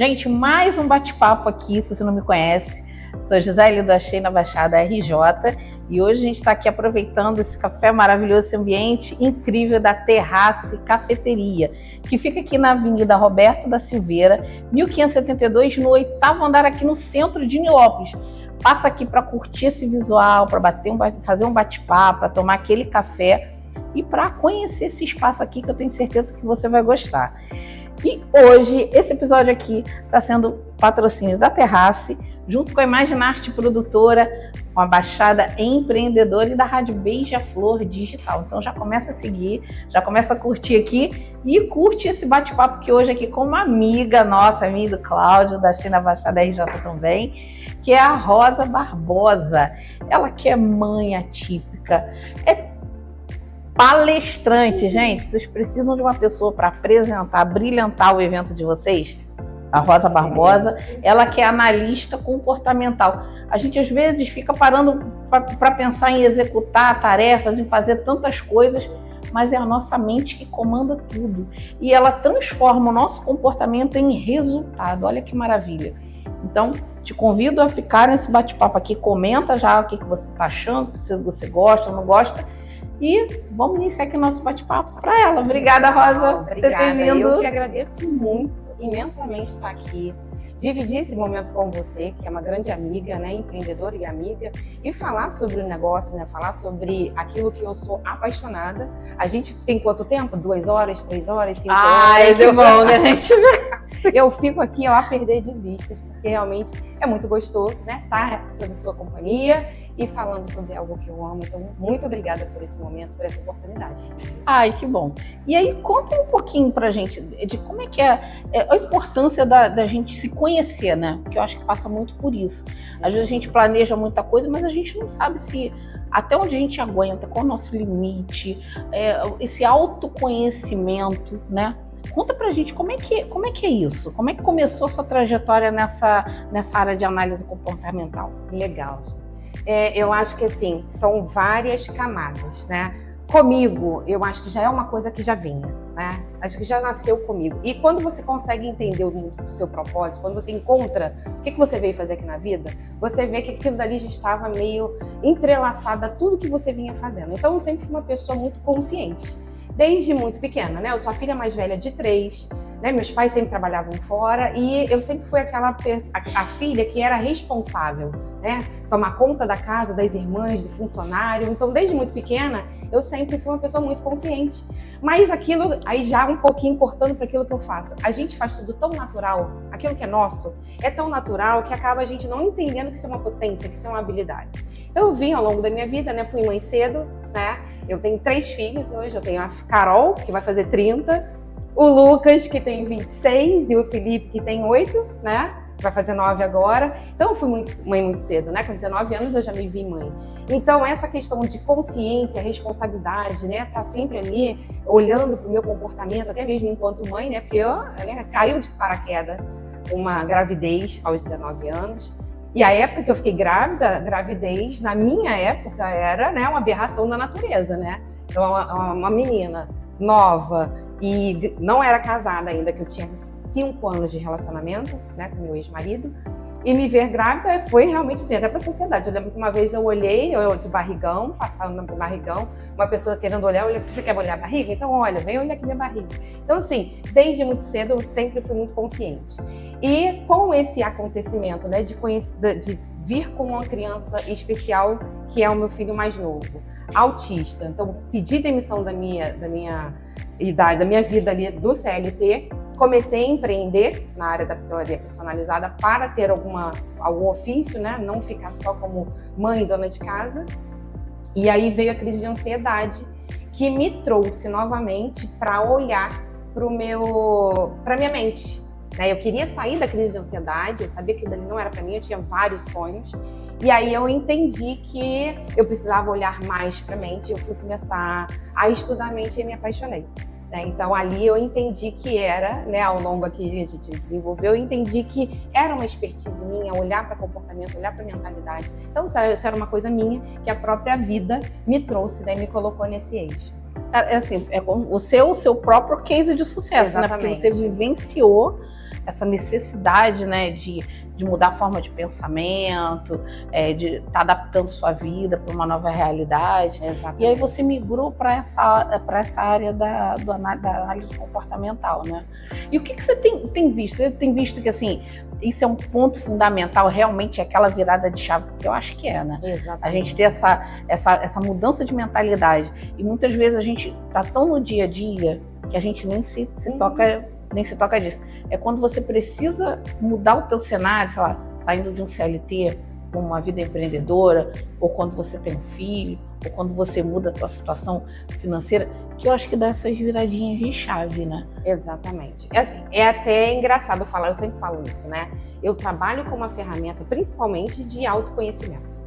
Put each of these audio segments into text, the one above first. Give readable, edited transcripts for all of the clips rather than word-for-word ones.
Gente, mais um bate-papo aqui, se você não me conhece. Sou Gisele do Achei na Baixada RJ e hoje a gente está aqui aproveitando esse café maravilhoso, esse ambiente incrível da Terrace Cafeteria, que fica aqui na Avenida Roberto da Silveira, 1572, no 8º andar aqui no centro de Nilópolis. Passa aqui para curtir esse visual, para fazer um bate-papo, para tomar aquele café e para conhecer esse espaço aqui que eu tenho certeza que você vai gostar. E hoje, esse episódio aqui está sendo patrocínio da Terrace, junto com a Imaginarte Produtora, com a Baixada Empreendedora e da Rádio Beija-Flor Digital. Então já começa a seguir, já começa a curtir aqui e curte esse bate-papo que hoje aqui com uma amiga nossa, amiga do Cláudio, da China Baixada RJ também, que é a Rosa Barbosa. Ela que é mãe atípica, é palestrante, gente. Vocês precisam de uma pessoa para apresentar, brilhantar o evento de vocês? A Rosa Barbosa, ela que é analista comportamental. A gente às vezes fica parando para pensar em executar tarefas, em fazer tantas coisas, mas é a nossa mente que comanda tudo. E ela transforma o nosso comportamento em resultado. Olha que maravilha. Então, te convido a ficar nesse bate-papo aqui. Comenta já o que você está achando, se você gosta ou não gosta. E vamos iniciar aqui o nosso bate-papo para ela. Obrigada, Rosa, por você ter vindo. Eu que agradeço muito, imensamente estar aqui, dividir esse momento com você, que é uma grande amiga, né, empreendedora e amiga, e falar sobre o negócio, né, falar sobre aquilo que eu sou apaixonada. A gente tem quanto tempo? 2 horas, 3 horas, 5 horas? Ai, que bom que a gente vê. Eu fico aqui ó, a perder de vistas, porque realmente é muito gostoso, né? Estar sob sua companhia e falando sobre algo que eu amo. Então, muito obrigada por esse momento, por essa oportunidade. Ai, que bom. E aí, conta um pouquinho pra gente de como é que é a importância da gente se conhecer, né? Porque eu acho que passa muito por isso. Às vezes a gente planeja muita coisa, mas a gente não sabe se até onde a gente aguenta, qual é o nosso limite, esse autoconhecimento, né? Conta pra gente como é que é isso? Como é que começou a sua trajetória nessa área de análise comportamental? Legal. Eu acho que assim, são várias camadas, né? Comigo, eu acho que já é uma coisa que já vinha, né? Acho que já nasceu comigo. E quando você consegue entender o seu propósito, quando você encontra o que você veio fazer aqui na vida, você vê que aquilo dali já estava meio entrelaçado a tudo que você vinha fazendo. Então, eu sempre fui uma pessoa muito consciente. Desde muito pequena, né? Eu sou a filha mais velha de 3, né? Meus pais sempre trabalhavam fora e eu sempre fui a filha que era responsável, né? Tomar conta da casa, das irmãs, do funcionário. Então, desde muito pequena, eu sempre fui uma pessoa muito consciente. Mas aquilo, aí já um pouquinho cortando para aquilo que eu faço. A gente faz tudo tão natural, aquilo que é nosso, é tão natural que acaba a gente não entendendo que isso é uma potência, que isso é uma habilidade. Então, eu vim ao longo da minha vida, né? Fui mãe cedo, né? Eu tenho 3 filhos hoje, eu tenho a Carol, que vai fazer 30, o Lucas, que tem 26, e o Felipe, que tem 8, né? Vai fazer 9 agora. Então, eu fui mãe muito cedo, né? Com 19 anos eu já me vi mãe. Então, essa questão de consciência, responsabilidade, né? Tá sempre ali olhando pro meu comportamento, até mesmo enquanto mãe, né? Porque eu, né, caiu de paraquedas uma gravidez aos 19 anos. E a época que eu fiquei grávida, gravidez, na minha época, era, né, uma aberração da natureza, né? Então, uma menina nova e não era casada ainda, que eu tinha 5 anos de relacionamento, né, com meu ex-marido, e me ver grávida foi realmente assim, até para a sociedade. Eu lembro que uma vez eu olhei, eu de barrigão, passando no barrigão, uma pessoa querendo olhar, eu falei, você quer olhar a barriga? Então olha, vem olhar aqui minha barriga. Então assim, desde muito cedo eu sempre fui muito consciente. E com esse acontecimento, né, de vir com uma criança especial, que é o meu filho mais novo, autista, então pedi demissão da minha idade, da minha vida ali do CLT, comecei a empreender na área da papelaria personalizada para ter algum ofício, né? Não ficar só como mãe e dona de casa. E aí veio a crise de ansiedade, que me trouxe novamente para olhar para minha mente. Né? Eu queria sair da crise de ansiedade, eu sabia que dali não era para mim, eu tinha vários sonhos. E aí eu entendi que eu precisava olhar mais para a mente, eu fui começar a estudar a mente e me apaixonei. Então ali eu entendi que era, né, ao longo que a gente desenvolveu, eu entendi que era uma expertise minha, olhar para comportamento, olhar para mentalidade. Então isso era uma coisa minha que a própria vida me trouxe, né, me colocou nesse eixo. Assim, é como o seu próprio case de sucesso, né? Porque você vivenciou essa necessidade, né, de mudar a forma de pensamento, de estar adaptando sua vida para uma nova realidade. Exatamente. E aí você migrou para essa área da análise comportamental, né? E o que você tem visto? Você tem visto que, assim, isso é um ponto fundamental, realmente é aquela virada de chave, porque eu acho que né? Exatamente. A gente ter essa mudança de mentalidade. E muitas vezes a gente tá tão no dia a dia que a gente nem se toca disso. É quando você precisa mudar o teu cenário, sei lá, saindo de um CLT para uma vida empreendedora, ou quando você tem um filho, ou quando você muda a tua situação financeira, que eu acho que dá essas viradinhas de chave, né? Exatamente. Assim, é até engraçado falar, eu sempre falo isso, né? Eu trabalho com uma ferramenta principalmente de autoconhecimento,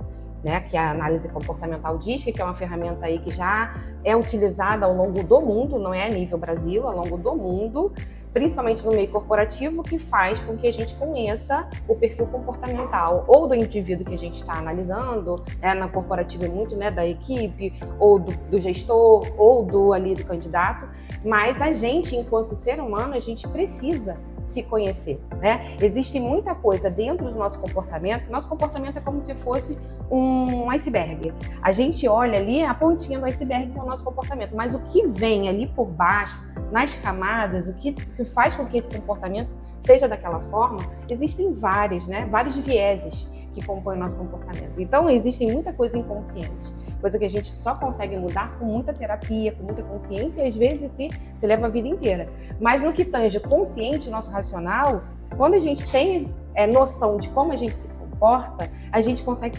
né? Que a análise comportamental diz que é uma ferramenta aí que já é utilizada ao longo do mundo, não é a nível Brasil, ao longo do mundo, principalmente no meio corporativo, que faz com que a gente conheça o perfil comportamental ou do indivíduo que a gente está analisando, na corporativa é muito, né, da equipe, ou do gestor, ou do candidato, mas a gente, enquanto ser humano, a gente precisa se conhecer, né? Existe muita coisa dentro do nosso comportamento, que nosso comportamento é como se fosse um iceberg. A gente olha ali a pontinha do iceberg, que é o nosso comportamento, mas o que vem ali por baixo, nas camadas, o que faz com que esse comportamento seja daquela forma, existem vários vieses que compõem o nosso comportamento. Então, existem muita coisa inconsciente, coisa que a gente só consegue mudar com muita terapia, com muita consciência, e às vezes se leva a vida inteira. Mas no que tange consciente, nosso racional, quando a gente tem noção de como a gente se comporta, a gente consegue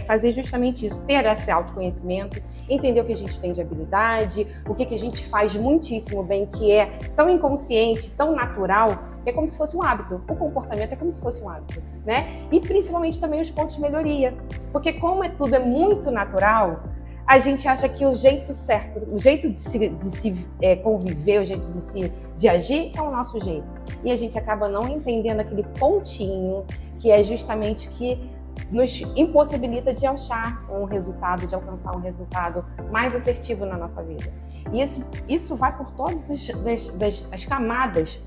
fazer justamente isso, ter esse autoconhecimento, entender o que a gente tem de habilidade, o que a gente faz muitíssimo bem, que é tão inconsciente, tão natural, que é como se fosse um hábito. O comportamento é como se fosse um hábito, né? E principalmente também os pontos de melhoria, porque como tudo é muito natural, a gente acha que o jeito certo, o jeito de se conviver, o jeito de agir é o nosso jeito. E a gente acaba não entendendo aquele pontinho que é justamente o que nos impossibilita de achar um resultado, de alcançar um resultado mais assertivo na nossa vida. E isso vai por todas as camadas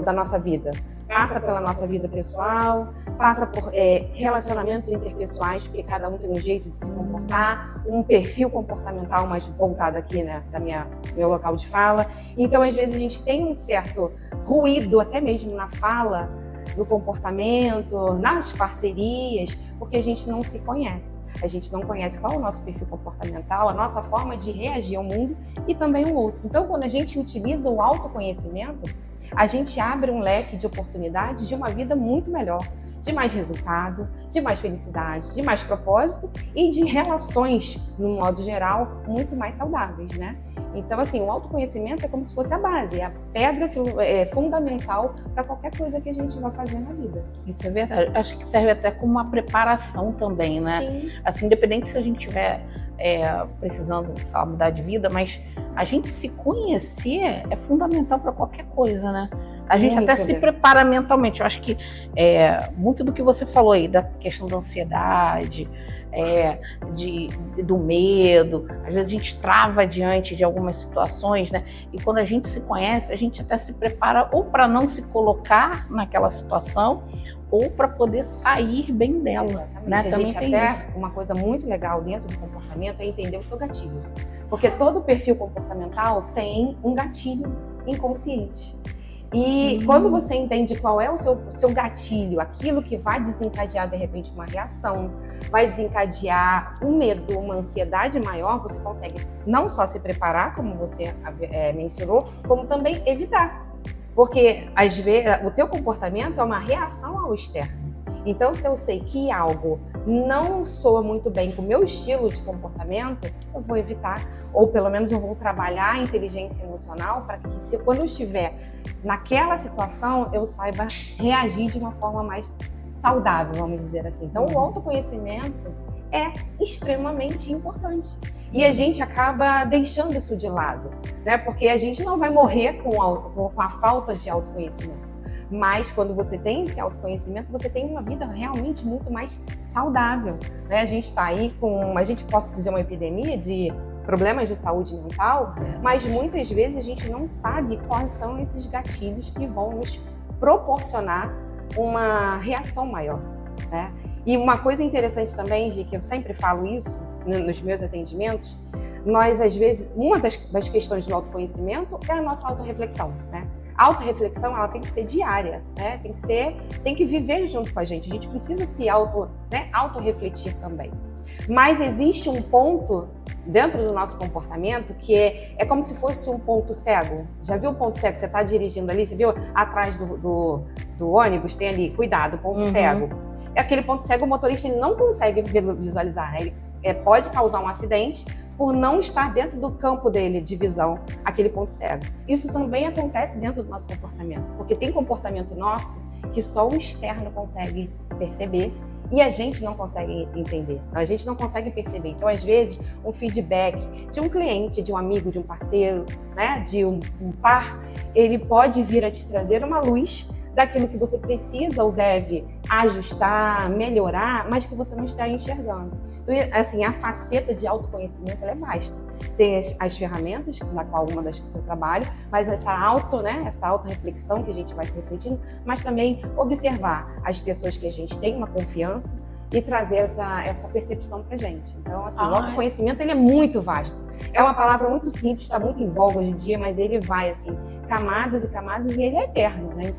da nossa vida. Passa pela nossa vida pessoal, passa por relacionamentos interpessoais, porque cada um tem um jeito de se comportar, um perfil comportamental mais voltado aqui, né, meu local de fala. Então, às vezes, a gente tem um certo ruído, até mesmo na fala, no comportamento, nas parcerias, porque a gente não se conhece. A gente não conhece qual é o nosso perfil comportamental, a nossa forma de reagir ao mundo e também o outro. Então, quando a gente utiliza o autoconhecimento, a gente abre um leque de oportunidades de uma vida muito melhor, de mais resultado, de mais felicidade, de mais propósito e de relações, no modo geral, muito mais saudáveis, né? Então, assim, o autoconhecimento é como se fosse a base, é a pedra fundamental para qualquer coisa que a gente vai fazer na vida. Isso é verdade. Acho que serve até como uma preparação também, né? Sim. Assim, independente se a gente estiver precisando, sei lá, mudar de vida, mas a gente se conhecer é fundamental para qualquer coisa, né? A gente Muito até se prepara mentalmente. Eu acho que muito do que você falou aí, da questão da ansiedade, do medo, às vezes a gente trava diante de algumas situações, né? E quando a gente se conhece, a gente até se prepara ou para não se colocar naquela situação, ou para poder sair bem dela. Né? Também tem até uma coisa muito legal dentro do comportamento é entender o seu gatilho. Porque todo perfil comportamental tem um gatilho inconsciente. E quando você entende qual é o seu gatilho, aquilo que vai desencadear de repente uma reação, vai desencadear um medo, uma ansiedade maior, você consegue não só se preparar, como você mencionou, como também evitar. Porque às vezes o teu comportamento é uma reação ao externo. Então, se eu sei que algo não soa muito bem com o meu estilo de comportamento, eu vou evitar, ou pelo menos eu vou trabalhar a inteligência emocional para que quando eu estiver naquela situação, eu saiba reagir de uma forma mais saudável, vamos dizer assim. Então, o autoconhecimento é extremamente importante. E a gente acaba deixando isso de lado, né? Porque a gente não vai morrer com a falta de autoconhecimento. Mas quando você tem esse autoconhecimento, você tem uma vida realmente muito mais saudável, né? A gente está aí a gente pode dizer uma epidemia de problemas de saúde mental, mas muitas vezes a gente não sabe quais são esses gatilhos que vão nos proporcionar uma reação maior, né? E uma coisa interessante também, Gi, que eu sempre falo isso nos meus atendimentos, nós, às vezes, uma das questões do autoconhecimento é a nossa autorreflexão, né? A autorreflexão, ela tem que ser diária, né? Tem que viver junto com a gente precisa se autorrefletir também. Mas existe um ponto dentro do nosso comportamento que é como se fosse um ponto cego. Já viu o ponto cego? Você está dirigindo ali, você viu atrás do ônibus, tem ali, cuidado, ponto cego. É aquele ponto cego, o motorista ele não consegue visualizar, né? Ele pode causar um acidente por não estar dentro do campo dele de visão, aquele ponto cego. Isso também acontece dentro do nosso comportamento, porque tem comportamento nosso que só o externo consegue perceber e a gente não consegue entender, a gente não consegue perceber. Então, às vezes, um feedback de um cliente, de um amigo, de um parceiro, né, de um par, ele pode vir a te trazer uma luz daquilo que você precisa ou deve ajustar, melhorar, mas que você não está enxergando. Então, assim, a faceta de autoconhecimento ela é vasta. Tem as ferramentas, na qual uma das que eu trabalho, mas essa autorreflexão que a gente vai se refletindo, mas também observar as pessoas que a gente tem uma confiança e trazer essa percepção pra gente. Então, assim, o autoconhecimento ele é muito vasto. É uma palavra muito simples, está muito em voga hoje em dia, mas ele vai, assim, camadas e camadas e ele é eterno, né?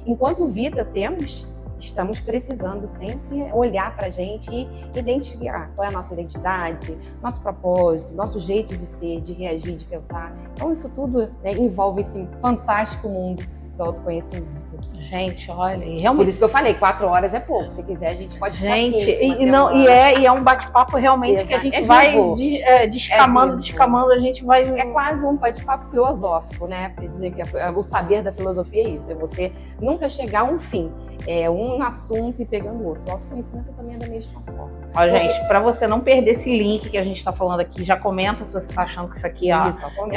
Enquanto vida temos, estamos precisando sempre olhar para a gente e identificar qual é a nossa identidade, nosso propósito, nosso jeito de ser, de reagir, de pensar. Então, isso tudo, né, envolve esse fantástico mundo do autoconhecimento. Gente, olha, realmente... Por isso que eu falei, 4 horas é pouco. Se quiser, a gente pode ficar e é um bate-papo realmente que a gente vai descamando, a gente vai... É quase um bate-papo filosófico, né? Para dizer que o saber da filosofia é isso, é você nunca chegar a um fim. É um assunto e pegando o outro. O autoconhecimento também é da mesma forma. Ó, gente, para você não perder esse link que a gente está falando aqui, já comenta se você está achando que isso aqui é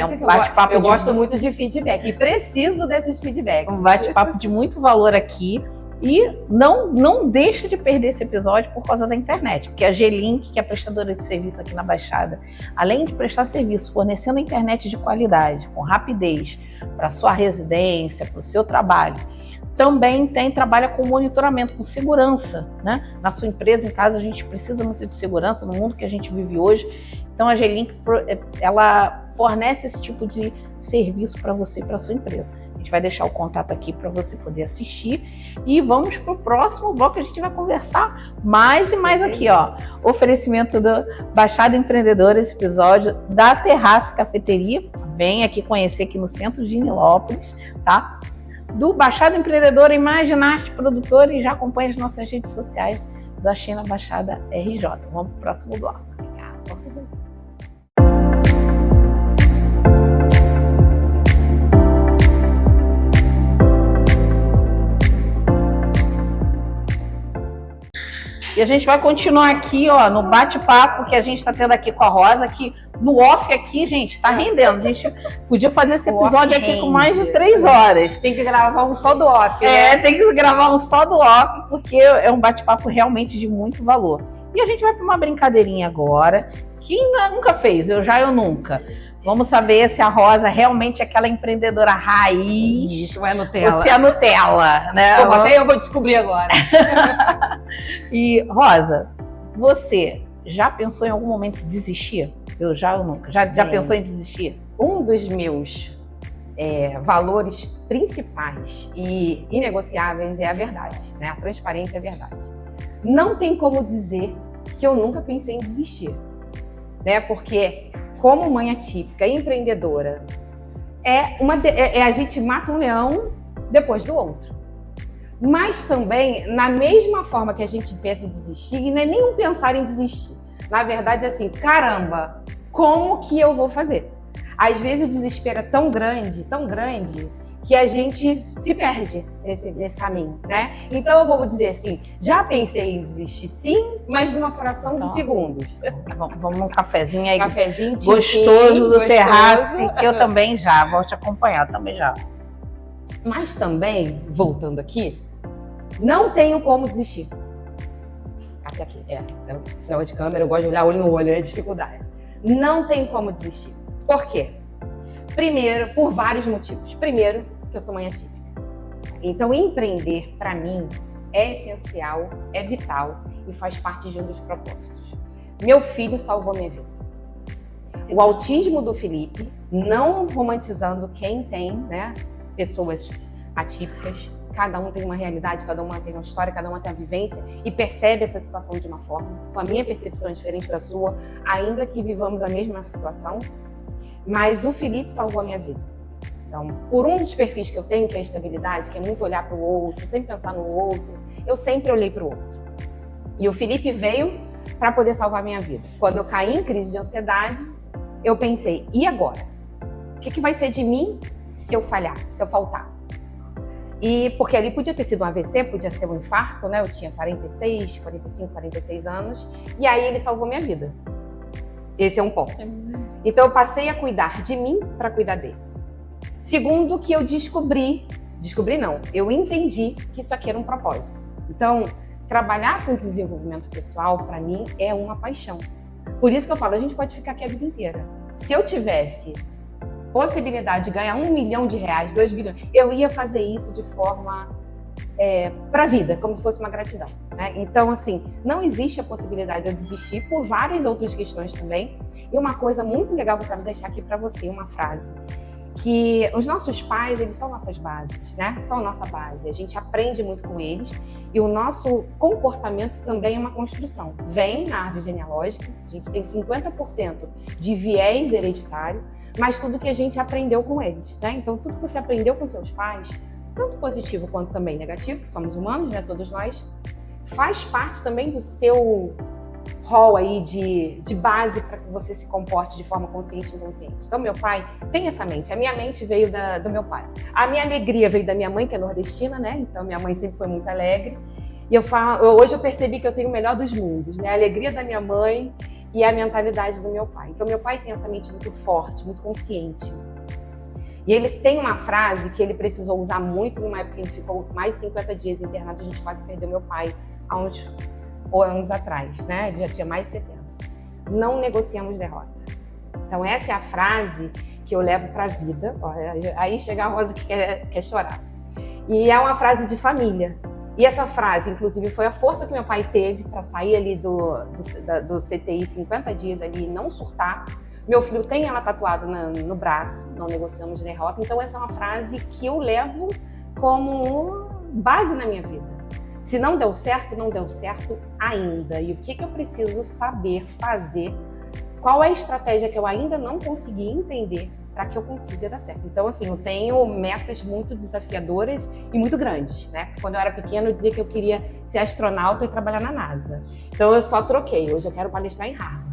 um bate-papo. Eu gosto muito de feedback e preciso desses feedbacks. Um bate-papo de muito valor aqui. E não deixa de perder esse episódio por causa da internet, porque a G-Link, que é a prestadora de serviço aqui na Baixada, além de prestar serviço fornecendo internet de qualidade, com rapidez, para sua residência, para o seu trabalho, também trabalha com monitoramento, com segurança, né? Na sua empresa, em casa, a gente precisa muito de segurança no mundo que a gente vive hoje. Então a G-Link, ela fornece esse tipo de serviço para você e para sua empresa. A gente vai deixar o contato aqui para você poder assistir. E vamos para o próximo bloco, a gente vai conversar mais e mais aqui, ó. Oferecimento do Baixada Empreendedora, esse episódio da Terraça Cafeteria. Vem aqui conhecer aqui no centro de Nilópolis, tá? Do Baixada Empreendedora, Imaginarte Produtora, e já acompanha as nossas redes sociais do Achei na Baixada RJ. Vamos para o próximo bloco. E a gente vai continuar aqui, ó, no bate-papo que a gente está tendo aqui com a Rosa, que no off aqui, gente, tá rendendo. A gente podia fazer esse episódio aqui com mais de 3 horas. Tem que gravar um só do off, né? Tem que gravar um só do off, porque é um bate-papo realmente de muito valor. E a gente vai para uma brincadeirinha agora. Quem nunca fez? Eu nunca. Vamos saber se a Rosa realmente é aquela empreendedora raiz. Isso, é Nutella. Ou se é Nutella, né? Até eu vou descobrir agora. E, Rosa, você já pensou em algum momento em desistir? Eu nunca. Já pensou em desistir? Um dos meus valores principais e inegociáveis é a verdade, né? A transparência é a verdade. Não tem como dizer que eu nunca pensei em desistir, né? Porque, como mãe atípica e empreendedora, a gente mata um leão depois do outro. Mas também, na mesma forma que a gente pensa em desistir, e não é nem um pensar em desistir. Na verdade, é assim, caramba, como que eu vou fazer? Às vezes o desespero é tão grande, que a gente se perde nesse caminho, né? Então eu vou dizer assim, já pensei em desistir sim, mas numa fração de segundos. Vamos num cafezinho aí, gostoso do Terrace, que eu também já vou te acompanhar, também já. Mas também, voltando aqui, não tenho como desistir. Até aqui, sinal de câmera, eu gosto de olhar olho no olho, é dificuldade. Não tenho como desistir. Por quê? Primeiro, por vários motivos. Primeiro, que eu sou mãe atípica. Então, empreender, para mim, é essencial, é vital e faz parte de um dos propósitos. Meu filho salvou minha vida. O autismo do Felipe, não romantizando quem tem, né, pessoas atípicas, cada um tem uma realidade, cada uma tem uma história, cada uma tem uma vivência e percebe essa situação de uma forma. Então, a minha percepção é diferente da sua, ainda que vivamos a mesma situação, mas o Felipe salvou a minha vida. Então, por um dos perfis que eu tenho, que é a estabilidade, que é muito olhar para o outro, sempre pensar no outro, eu sempre olhei para o outro. E o Felipe veio para poder salvar a minha vida. Quando eu caí em crise de ansiedade, eu pensei, e agora? O que vai ser de mim se eu falhar, se eu faltar? E porque ali podia ter sido um AVC, podia ser um infarto, né? Eu tinha 45, 46 anos, e aí ele salvou minha vida. Esse é um ponto. Então eu passei a cuidar de mim para cuidar dele. Segundo, que eu eu entendi que isso aqui era um propósito. Então, trabalhar com desenvolvimento pessoal, para mim, é uma paixão. Por isso que eu falo, a gente pode ficar aqui a vida inteira. Se eu tivesse possibilidade de ganhar R$1 milhão, R$2 bilhões, eu ia fazer isso de forma para a vida, como se fosse uma gratidão, né? Então, assim, não existe a possibilidade de eu desistir por várias outras questões também. E uma coisa muito legal que eu quero deixar aqui para você, uma frase, que os nossos pais, eles são nossas bases, né? São a nossa base. A gente aprende muito com eles e o nosso comportamento também é uma construção. Vem na árvore genealógica, a gente tem 50% de viés hereditário, mas tudo que a gente aprendeu com eles, né? Então, tudo que você aprendeu com seus pais, tanto positivo quanto também negativo, que somos humanos, né? Todos nós, faz parte também do seu rol aí de base para que você se comporte de forma consciente e inconsciente. Então, meu pai tem essa mente. A minha mente veio do meu pai. A minha alegria veio da minha mãe, que é nordestina, né? Então, minha mãe sempre foi muito alegre. E hoje eu percebi que eu tenho o melhor dos mundos, né? A alegria da minha mãe e a mentalidade do meu pai. Então, meu pai tem essa mente muito forte, muito consciente. E ele tem uma frase que ele precisou usar muito numa época que ele ficou mais de 50 dias internado. A gente quase perdeu meu pai há uns anos atrás, né? Já tinha mais de 70. Não negociamos derrota. Então, essa é a frase que eu levo para a vida. Aí chega a Rosa que quer chorar. E é uma frase de família. E essa frase, inclusive, foi a força que meu pai teve para sair ali do CTI 50 dias ali e não surtar. Meu filho tem ela tatuada no braço, não negociamos derrota. Então, essa é uma frase que eu levo como base na minha vida. Se não deu certo, não deu certo ainda. E o que eu preciso saber fazer? Qual é a estratégia que eu ainda não consegui entender para que eu consiga dar certo? Então, assim, eu tenho metas muito desafiadoras e muito grandes, né? Quando eu era pequena, eu dizia que eu queria ser astronauta e trabalhar na NASA. Então, eu só troquei. Hoje eu quero palestrar em Harvard.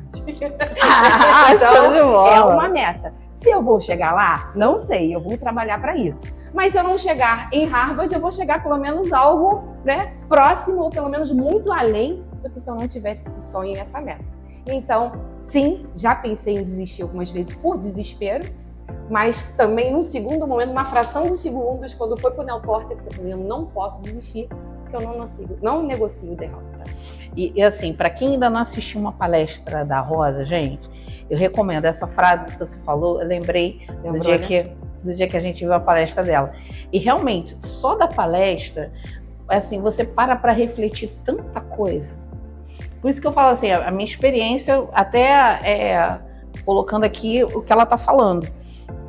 Então, é uma meta. Se eu vou chegar lá, não sei. Eu vou trabalhar para isso. Mas se eu não chegar em Harvard, eu vou chegar pelo menos algo, né, próximo ou pelo menos muito além do que se eu não tivesse esse sonho e essa meta. Então, sim, já pensei em desistir algumas vezes por desespero, mas também num segundo momento, uma fração de segundos, quando foi pro neocórtex, eu falei, eu não posso desistir, porque eu não negocio derrota. E assim, para quem ainda não assistiu uma palestra da Rosa, gente, eu recomendo essa frase que você falou, eu lembrei do dia que a gente viu a palestra dela. E realmente, só da palestra, assim, você para refletir tanta coisa. Por isso que eu falo assim, a minha experiência, até colocando aqui o que ela está falando,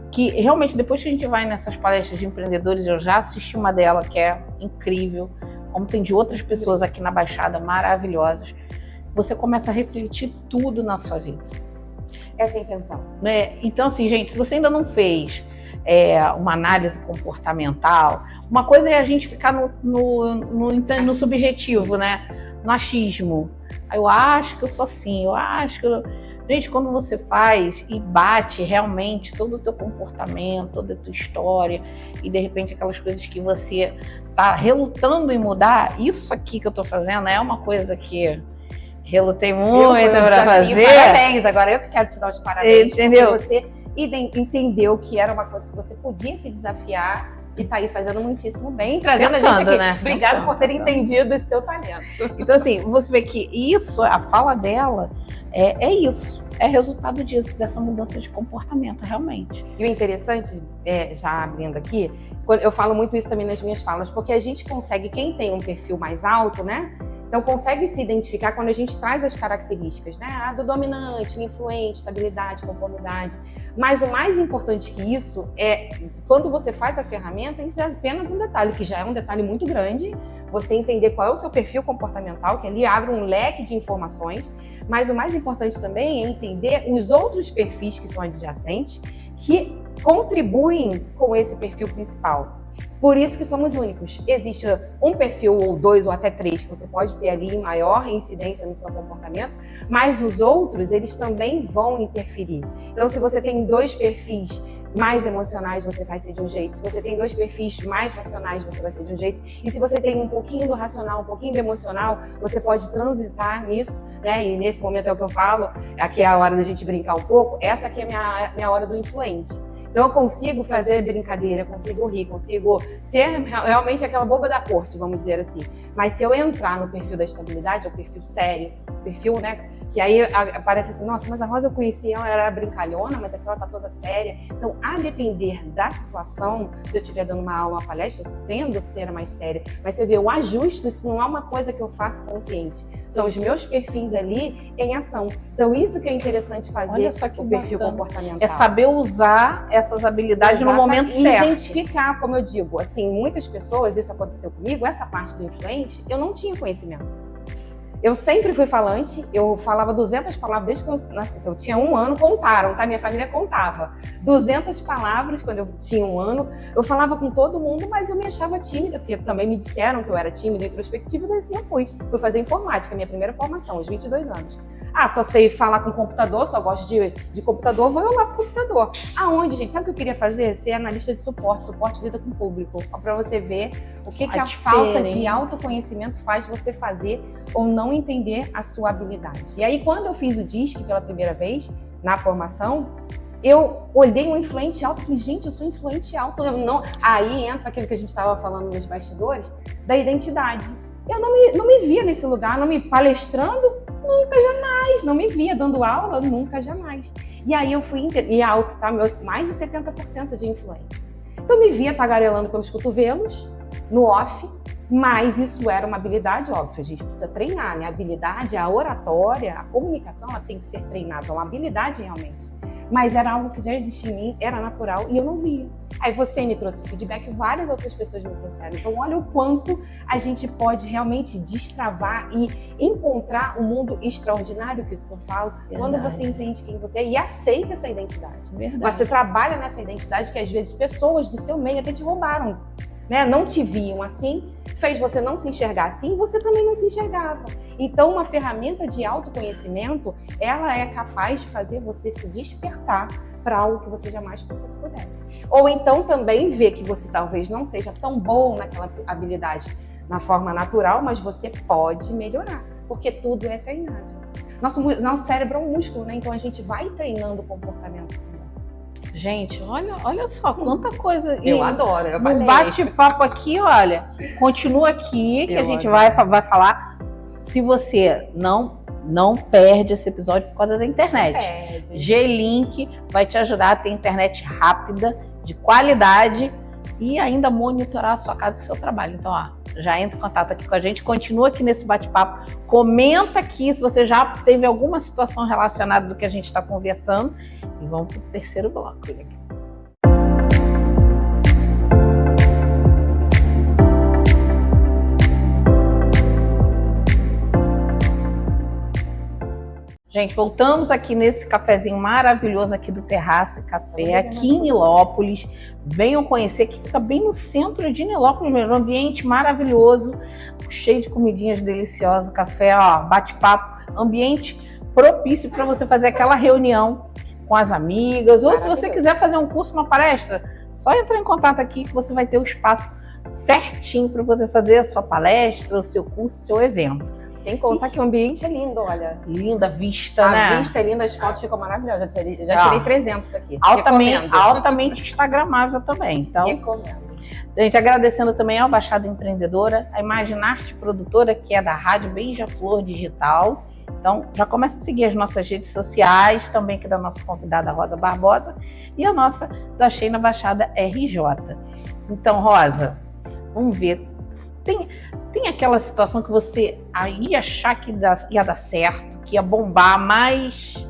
que realmente depois que a gente vai nessas palestras de empreendedores, eu já assisti uma dela que é incrível, como tem de outras pessoas aqui na Baixada maravilhosas, você começa a refletir tudo na sua vida. Essa é a intenção. Então assim, gente, se você ainda não fez uma análise comportamental, uma coisa é a gente ficar no subjetivo, né? No achismo. Eu acho que eu sou assim, eu acho que eu... Gente, quando você faz e bate realmente todo o teu comportamento, toda a tua história, e de repente aquelas coisas que você tá relutando em mudar, isso aqui que eu tô fazendo é uma coisa que relutei muito para fazer. Parabéns, agora eu que quero te dar os parabéns. Entendeu? Porque você entendeu que era uma coisa que você podia se desafiar e tá aí fazendo muitíssimo bem, trazendo a gente aqui. Né? Obrigada por ter entendido esse teu talento. Então assim, você vê que isso, a fala dela, é isso. É resultado disso, dessa mudança de comportamento, realmente. E o interessante, já abrindo aqui, eu falo muito isso também nas minhas falas, porque a gente consegue, quem tem um perfil mais alto, né? Então consegue se identificar quando a gente traz as características, né? Do dominante, influente, estabilidade, conformidade. Mas o mais importante que isso é, quando você faz a ferramenta, isso é apenas um detalhe, que já é um detalhe muito grande, você entender qual é o seu perfil comportamental, que ali abre um leque de informações, mas o mais importante também é entender os outros perfis que são adjacentes, que contribuem com esse perfil principal. Por isso que somos únicos. Existe um perfil, ou 2, ou até 3, que você pode ter ali maior incidência no seu comportamento, mas os outros, eles também vão interferir. Então, se você tem 2 perfis mais emocionais, você vai ser de um jeito. Se você tem 2 perfis mais racionais, você vai ser de um jeito. E se você tem um pouquinho do racional, um pouquinho do emocional, você pode transitar nisso, né? E nesse momento é o que eu falo, aqui é a hora da gente brincar um pouco, essa aqui é a minha hora do influente. Então eu consigo fazer brincadeira, consigo rir, consigo ser realmente aquela boba da corte, vamos dizer assim. Mas se eu entrar no perfil da estabilidade, é o perfil sério, perfil, né? Que aí parece assim, nossa, mas a Rosa eu conheci, ela era brincalhona, mas aqui ela tá toda séria. Então, a depender da situação, se eu estiver dando uma aula, uma palestra, eu tendo que ser mais séria. Mas você vê, o ajuste, isso não é uma coisa que eu faço consciente. São os meus perfis ali em ação. Então, isso que é interessante fazer. Olha só que o perfil bacana. Comportamental. É saber usar essas habilidades no momento certo. E identificar, como eu digo, assim, muitas pessoas, isso aconteceu comigo, essa parte do influente, eu não tinha conhecimento. Eu sempre fui falante, eu falava 200 palavras desde que eu nasci. Eu tinha 1 ano, contaram, tá? Minha família contava. 200 palavras quando eu tinha 1 ano. Eu falava com todo mundo, mas eu me achava tímida, porque também me disseram que eu era tímida e introspectiva, e assim eu fui. Fui fazer informática, minha primeira formação, aos 22 anos. Ah, só sei falar com computador, só gosto de computador, vou eu lá pro computador. Aonde, gente? Sabe o que eu queria fazer? Ser analista de suporte lida com o público. Pra você ver o que a falta de autoconhecimento faz você fazer ou não entender a sua habilidade. E aí, quando eu fiz o DISC pela primeira vez, na formação, eu olhei um influente alto e falei, gente, eu sou influente alto. Eu não... Aí entra aquilo que a gente estava falando nos bastidores, da identidade. Eu não me via nesse lugar, não me palestrando, nunca, jamais. Não me via dando aula, nunca, jamais. E aí eu fui... E alto, tá? Mais de 70% de influência. Então, eu me via tagarelando pelos cotovelos, no off, mas isso era uma habilidade, óbvio, a gente precisa treinar, né? A habilidade, a oratória, a comunicação, ela tem que ser treinada, é uma habilidade realmente. Mas era algo que já existia em mim, era natural e eu não via. Aí você me trouxe feedback, várias outras pessoas me trouxeram. Então olha o quanto a gente pode realmente destravar e encontrar um mundo extraordinário, que é isso que eu falo, verdade. Quando você entende quem você é e aceita essa identidade. Verdade. Você trabalha nessa identidade que às vezes pessoas do seu meio até te roubaram, né? Não te viam assim, fez você não se enxergar assim, você também não se enxergava. Então, uma ferramenta de autoconhecimento, ela é capaz de fazer você se despertar para algo que você jamais pensou que pudesse. Ou então também ver que você talvez não seja tão bom naquela habilidade na forma natural, mas você pode melhorar, porque tudo é treinável. Nosso cérebro é um músculo, né? Então a gente vai treinando o comportamento. Gente, olha só, quanta coisa. Eu adoro, eu falei. Um bate-papo aqui, olha, continua aqui, que a gente vai falar. Se você não perde esse episódio por causa da internet. G-Link vai te ajudar a ter internet rápida, de qualidade e ainda monitorar a sua casa e o seu trabalho. Então, ó, já entra em contato aqui com a gente, continua aqui nesse bate-papo, comenta aqui se você já teve alguma situação relacionada do que a gente está conversando e vamos para o terceiro bloco. Gente, voltamos aqui nesse cafezinho maravilhoso aqui do Terrace Café, aqui em Nilópolis. Venham conhecer, que fica bem no centro de Nilópolis mesmo, um ambiente maravilhoso, cheio de comidinhas deliciosas, café, ó, bate-papo, ambiente propício para você fazer aquela reunião com as amigas, ou se você quiser fazer um curso, uma palestra, só entrar em contato aqui que você vai ter o espaço certinho para poder fazer a sua palestra, o seu curso, o seu evento. Sem contar que o ambiente é lindo, olha. Linda vista, né? A vista é linda, as fotos ficam maravilhosas. Já tirei 300 aqui. Altamente instagramável também. Então, recomendo. Gente, agradecendo também ao Baixada Empreendedora, a Imaginarte Produtora, que é da Rádio Beija-Flor Digital. Então, já começa a seguir as nossas redes sociais, também que é da nossa convidada Rosa Barbosa, e a nossa do Achei na Baixada RJ. Então, Rosa, vamos ver. Tem aquela situação que você ia achar que ia dar certo, que ia bombar, mas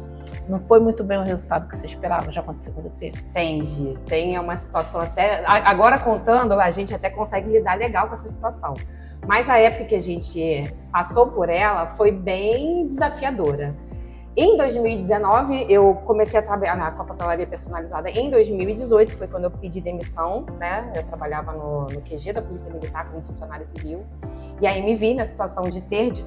não foi muito bem o resultado que você esperava? Já aconteceu com você? Tem, Gi. Tem uma situação até... Agora contando, a gente até consegue lidar legal com essa situação. Mas a época que a gente passou por ela foi bem desafiadora. Em 2019, eu comecei a trabalhar com a papelaria personalizada. Em 2018 foi quando eu pedi demissão, né? Eu trabalhava no QG da Polícia Militar como funcionária civil. E aí me vi na situação de ter de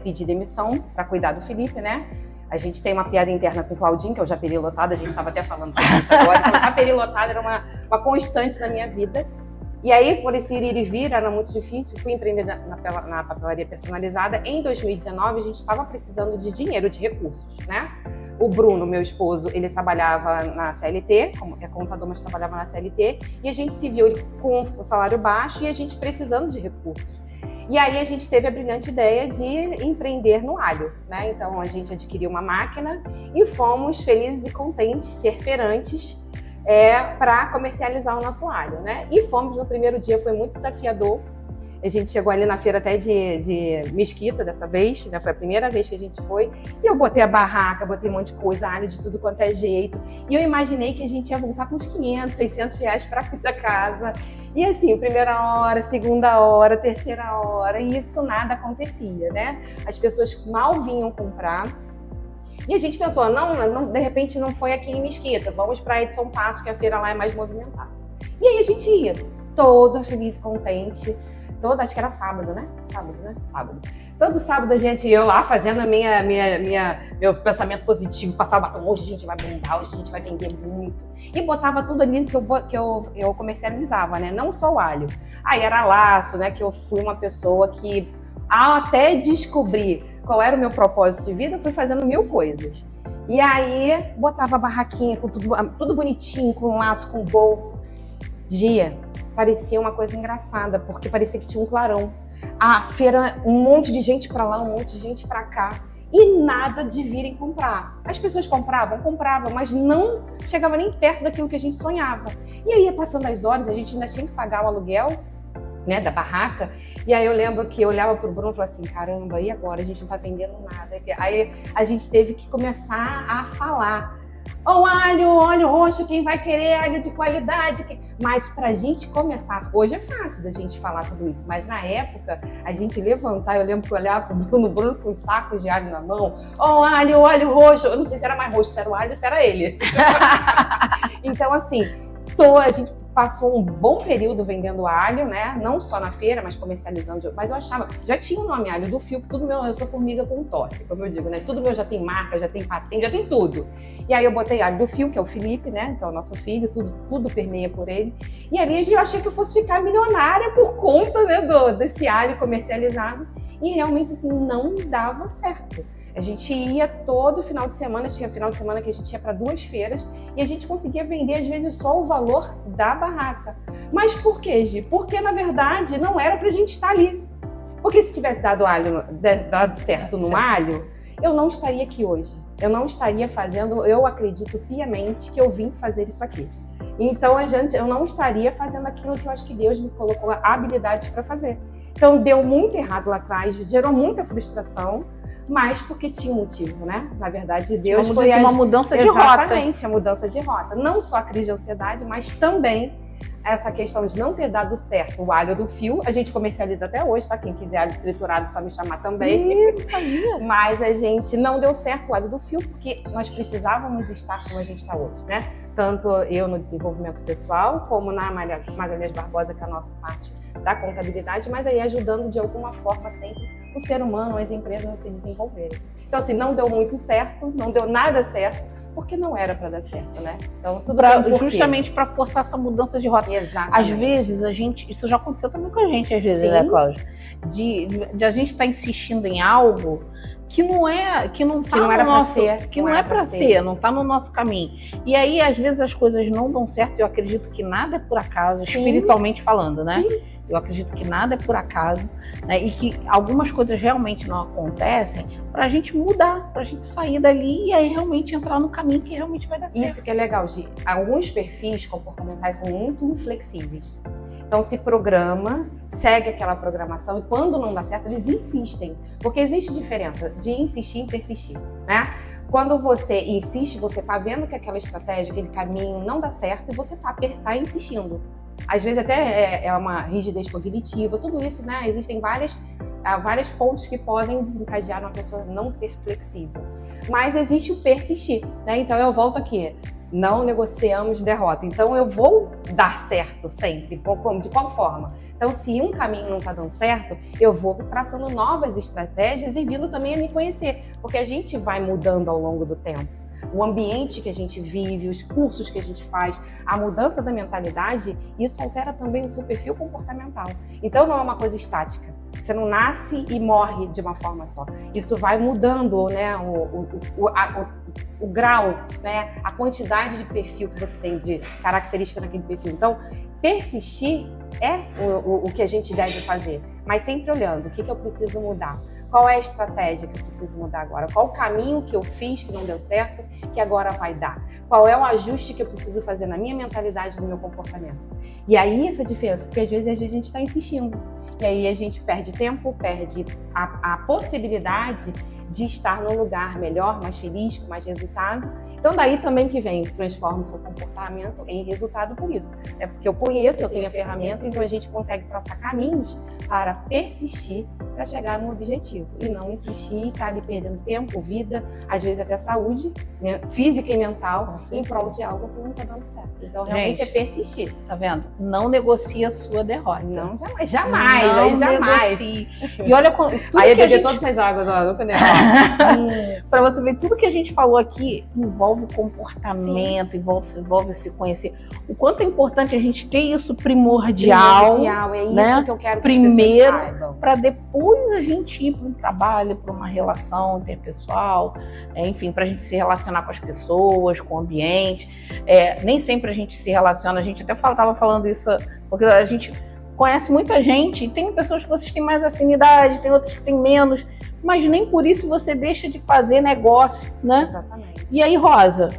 pedir demissão para cuidar do Felipe, né? A gente tem uma piada interna com o Claudinho, que eu já perilotada, a gente estava até falando sobre isso agora, então já perilotada era uma constante na minha vida. E aí, por esse ir e vir, era muito difícil, fui empreender na papelaria personalizada. Em 2019, a gente estava precisando de dinheiro, de recursos, né? O Bruno, meu esposo, ele trabalhava na CLT, como é contador, mas trabalhava na CLT, e a gente se viu com o salário baixo e a gente precisando de recursos. E aí a gente teve a brilhante ideia de empreender no alho, né? Então a gente adquiriu uma máquina e fomos felizes e contentes, ser feirantes, para comercializar o nosso alho, né? E fomos no primeiro dia, foi muito desafiador. A gente chegou ali na feira até de Mesquita dessa vez, né? Foi a primeira vez que a gente foi. E eu botei a barraca, botei um monte de coisa, alho de tudo quanto é jeito. E eu imaginei que a gente ia voltar com uns 500, 600 reais para cuidar da casa. E assim, primeira hora, segunda hora, terceira hora, e isso nada acontecia, né? As pessoas mal vinham comprar. E a gente pensou, não, de repente não foi aqui em Mesquita, vamos para Edson Passo, que a feira lá é mais movimentada. E aí a gente ia, toda feliz e contente, acho que era sábado, né? Sábado. Todo sábado a gente ia lá fazendo meu pensamento positivo, passava batom, hoje a gente vai bombar, hoje a gente vai vender muito. E botava tudo ali que eu comercializava, né? Não só o alho. Aí era laço, né? Que eu fui uma pessoa que, até descobrir qual era o meu propósito de vida, eu fui fazendo 1000 coisas. E aí botava a barraquinha com tudo bonitinho, com laço, com bolsa. Parecia uma coisa engraçada, porque parecia que tinha um clarão. A feira, um monte de gente para lá, um monte de gente para cá. E nada de virem comprar. As pessoas compravam, mas não chegava nem perto daquilo que a gente sonhava. E aí, passando as horas, a gente ainda tinha que pagar o aluguel, né, da barraca. E aí eu lembro que eu olhava pro Bruno e falava assim, caramba, e agora? A gente não tá vendendo nada. Aí a gente teve que começar a falar. Óleo roxo, quem vai querer alho de qualidade? Mas pra gente começar, hoje é fácil da gente falar tudo isso, mas na época, a gente levantar, eu lembro que eu olhava pro Bruno com sacos de alho na mão, óleo roxo, eu não sei se era mais roxo, se era o alho ou se era ele. Então assim, a gente passou um bom período vendendo alho, né? Não só na feira, mas comercializando. Mas eu achava, já tinha o nome alho do fio, que tudo meu, eu sou formiga com tosse, como eu digo, né? Tudo meu já tem marca, já tem patente, já tem tudo. E aí eu botei alho do fio, que é o Felipe, né? Então, o nosso filho, tudo permeia por ele. E ali eu achei que eu fosse ficar milionária por conta, né, desse alho comercializado. E realmente, assim, não dava certo. A gente ia todo final de semana, tinha final de semana que a gente ia para 2 feiras e a gente conseguia vender às vezes só o valor da barraca. Mas por quê, Gi? Porque na verdade não era pra gente estar ali. Porque se tivesse dado certo no alho, eu não estaria aqui hoje. Eu não estaria fazendo, eu acredito piamente que eu vim fazer isso aqui. Então eu não estaria fazendo aquilo que eu acho que Deus me colocou habilidade para fazer. Então deu muito errado lá atrás, gerou muita frustração. Mas porque tinha um motivo, né? Na verdade, Deus foi uma mudança de rota. Exatamente, a mudança de rota. Não só a crise de ansiedade, mas também essa questão de não ter dado certo o alho do fio. A gente comercializa até hoje, tá? Quem quiser alho triturado, só me chamar também. Não sabia. Mas a gente não deu certo o alho do fio porque nós precisávamos estar como a gente está hoje, né? Tanto eu no desenvolvimento pessoal, como na Magalhães Barbosa, que é a nossa parte da contabilidade, mas aí ajudando de alguma forma sempre o ser humano, as empresas a se desenvolverem. Então assim, não deu muito certo, não deu nada certo, porque não era para dar certo, né? Então, tudo tem um porquê. Justamente para forçar essa mudança de rota. Exatamente. Às vezes, isso já aconteceu também com a gente, às vezes, Sim. né, Cláudia? De a gente estar insistindo em algo que não é para ser, não está no nosso caminho. E aí, às vezes, as coisas não dão certo. Eu acredito que nada é por acaso, Sim. espiritualmente falando, né? Sim. Eu acredito que nada é por acaso, né? E que algumas coisas realmente não acontecem para a gente mudar, para a gente sair dali e aí realmente entrar no caminho que realmente vai dar certo. Isso que é legal, Gi. Alguns perfis comportamentais são muito inflexíveis. Então se programa, segue aquela programação e quando não dá certo, eles insistem. Porque existe diferença de insistir e persistir, né? Quando você insiste, você está vendo que aquela estratégia, aquele caminho não dá certo e você tá insistindo. Às vezes até é uma rigidez cognitiva, tudo isso, né? Existem vários pontos que podem desencadear uma pessoa não ser flexível. Mas existe o persistir, né? Então eu volto aqui, não negociamos derrota. Então eu vou dar certo sempre, de qual forma? Então se um caminho não está dando certo, eu vou traçando novas estratégias e vindo também a me conhecer, porque a gente vai mudando ao longo do tempo. O ambiente que a gente vive, os cursos que a gente faz, a mudança da mentalidade, isso altera também o seu perfil comportamental. Então não é uma coisa estática. Você não nasce e morre de uma forma só. Isso vai mudando, né, o grau, né, a quantidade de perfil que você tem, de característica naquele perfil. Então, persistir é o que a gente deve fazer, mas sempre olhando o que eu preciso mudar. Qual é a estratégia que eu preciso mudar agora? Qual o caminho que eu fiz que não deu certo, que agora vai dar? Qual é o ajuste que eu preciso fazer na minha mentalidade, no meu comportamento? E aí essa diferença, porque às vezes a gente está insistindo. E aí a gente perde tempo, perde a possibilidade de estar num lugar melhor, mais feliz, com mais resultado. Então daí também que vem, transforma o seu comportamento em resultado por isso. É porque eu conheço, eu tenho a ferramenta, então a gente consegue traçar caminhos para persistir, para chegar no objetivo. E não insistir e estar ali perdendo tempo, vida, às vezes até saúde, né, física e mental, em prol de algo que não está dando certo. Então realmente é persistir. Tá vendo? Não negocie a sua derrota. Não, jamais, jamais. Negocie. E olha, tudo aí eu que a beber gente... todas essas águas, ó, nunca Para você ver, tudo que a gente falou aqui envolve comportamento, envolve se conhecer. O quanto é importante a gente ter isso primordial, é isso, né? Que eu quero que primeiro, as pessoas saibam. Para depois a gente ir para um trabalho, para uma relação interpessoal, enfim, para a gente se relacionar com as pessoas, com o ambiente. Nem sempre a gente se relaciona, a gente até estava falando isso, porque a gente conhece muita gente, e tem pessoas que vocês têm mais afinidade, tem outras que têm menos, mas nem por isso você deixa de fazer negócio, né? Exatamente. E aí, Rosa,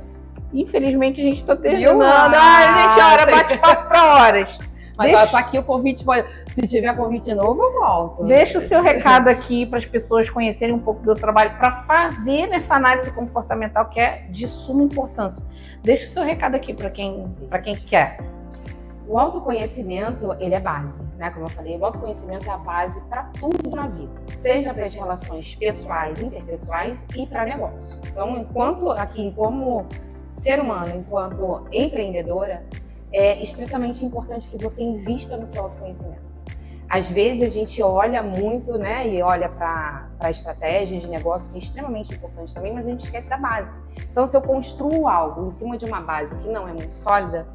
infelizmente a gente está terminando. Gente, olha, bate-papo para horas. Mas ó, tá aqui o convite, se tiver convite novo, eu volto. Deixa o seu recado aqui para as pessoas conhecerem um pouco do trabalho, para fazer nessa análise comportamental, que é de suma importância. Deixa o seu recado aqui para quem quer. O autoconhecimento, ele é base, né? Como eu falei, o autoconhecimento é a base para tudo na vida, seja para as relações pessoais, interpessoais e para negócio. Então, como ser humano, enquanto empreendedora, é estritamente importante que você invista no seu autoconhecimento. Às vezes a gente olha muito, né, e olha para estratégias de negócio, que é extremamente importante também, mas a gente esquece da base. Então, se eu construo algo em cima de uma base que não é muito sólida,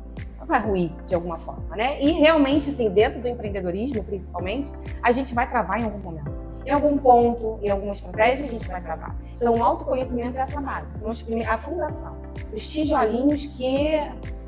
vai ruir de alguma forma, né? E realmente, assim, dentro do empreendedorismo, principalmente, a gente vai travar em algum momento. Em algum ponto, em alguma estratégia, a gente vai travar. Então, o autoconhecimento é essa base, são a fundação, os tijolinhos que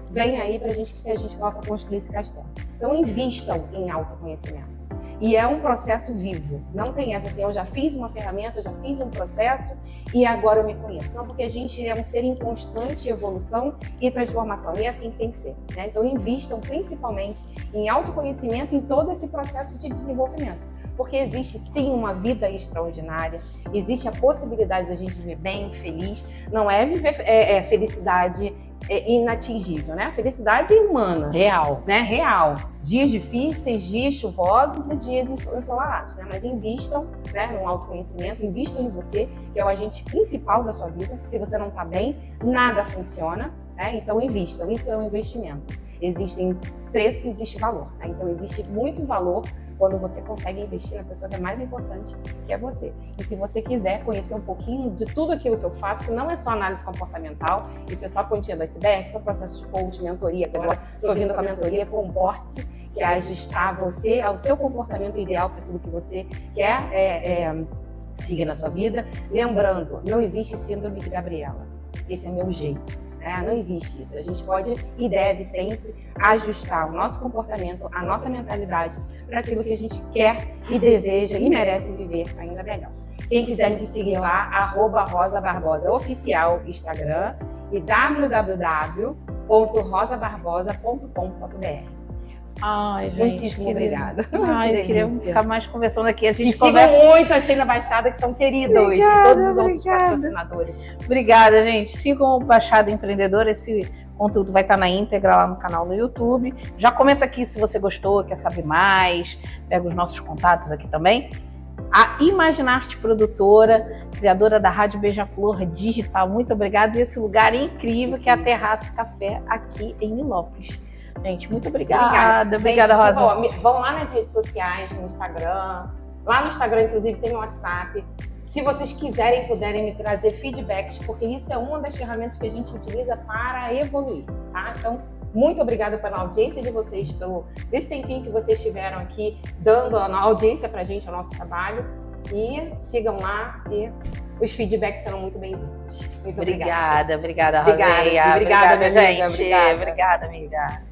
vêm aí para que a gente possa construir esse castelo. Então, invistam em autoconhecimento. E é um processo vivo. Não tem essa assim, eu já fiz uma ferramenta, eu já fiz um processo e agora eu me conheço. Não, porque a gente é um ser em constante evolução e transformação. E é assim que tem que ser, né? Então, invistam principalmente em autoconhecimento em todo esse processo de desenvolvimento. Porque existe sim uma vida extraordinária, existe a possibilidade de a gente viver bem, feliz. Não é viver felicidade inatingível, né? A felicidade humana. Real. Né? Real. Dias difíceis, dias chuvosos e dias ensolarados, né? Mas invistam, né, no autoconhecimento, invistam em você, que é o agente principal da sua vida. Se você não está bem, nada funciona, né? Então invistam, isso é um investimento. existem preço e existe valor, né? Então existe muito valor quando você consegue investir na pessoa que é mais importante, que é você. E se você quiser conhecer um pouquinho de tudo aquilo que eu faço, que não é só análise comportamental, isso é só a pontinha do iceberg, são processos de coaching, mentoria. Agora estou vindo com a mentoria Comporte-se, que é ajustar você ao seu comportamento ideal para tudo que você quer seguir na sua vida. Lembrando, não existe síndrome de Gabriela. Esse é meu jeito. Não existe isso. A gente pode e deve sempre ajustar o nosso comportamento, a nossa mentalidade para aquilo que a gente quer e deseja e merece viver ainda melhor. Quem quiser me seguir lá, @rosabarbosaoficial Instagram e www.rosabarbosa.com.br. Ai, gente, muitíssimo obrigada. Ai, queria ficar mais conversando aqui. A gente sigam muito a Sheila Baixada, que são queridos, e todos os outros patrocinadores. Obrigada, gente. Sigam o Baixada Empreendedora. Esse conteúdo vai estar na íntegra lá no canal no YouTube. Já comenta aqui se você gostou, quer saber mais. Pega os nossos contatos aqui também. A Imaginarte Produtora, criadora da Rádio Beija-Flor Digital. Muito obrigada. E esse lugar incrível que é a Terrace Café aqui em Nilópolis. Gente, muito obrigada. Obrigada, Rosa. Vão lá nas redes sociais, no Instagram. Lá no Instagram, inclusive, tem o WhatsApp. Se vocês quiserem, puderem me trazer feedbacks, porque isso é uma das ferramentas que a gente utiliza para evoluir, tá? Então, muito obrigada pela audiência de vocês, pelo esse tempinho que vocês tiveram aqui, dando a audiência pra gente, ao nosso trabalho. E sigam lá e os feedbacks serão muito bem-vindos. Muito obrigada. Obrigada, Rosinha. Obrigada, minha gente. Obrigada, amiga.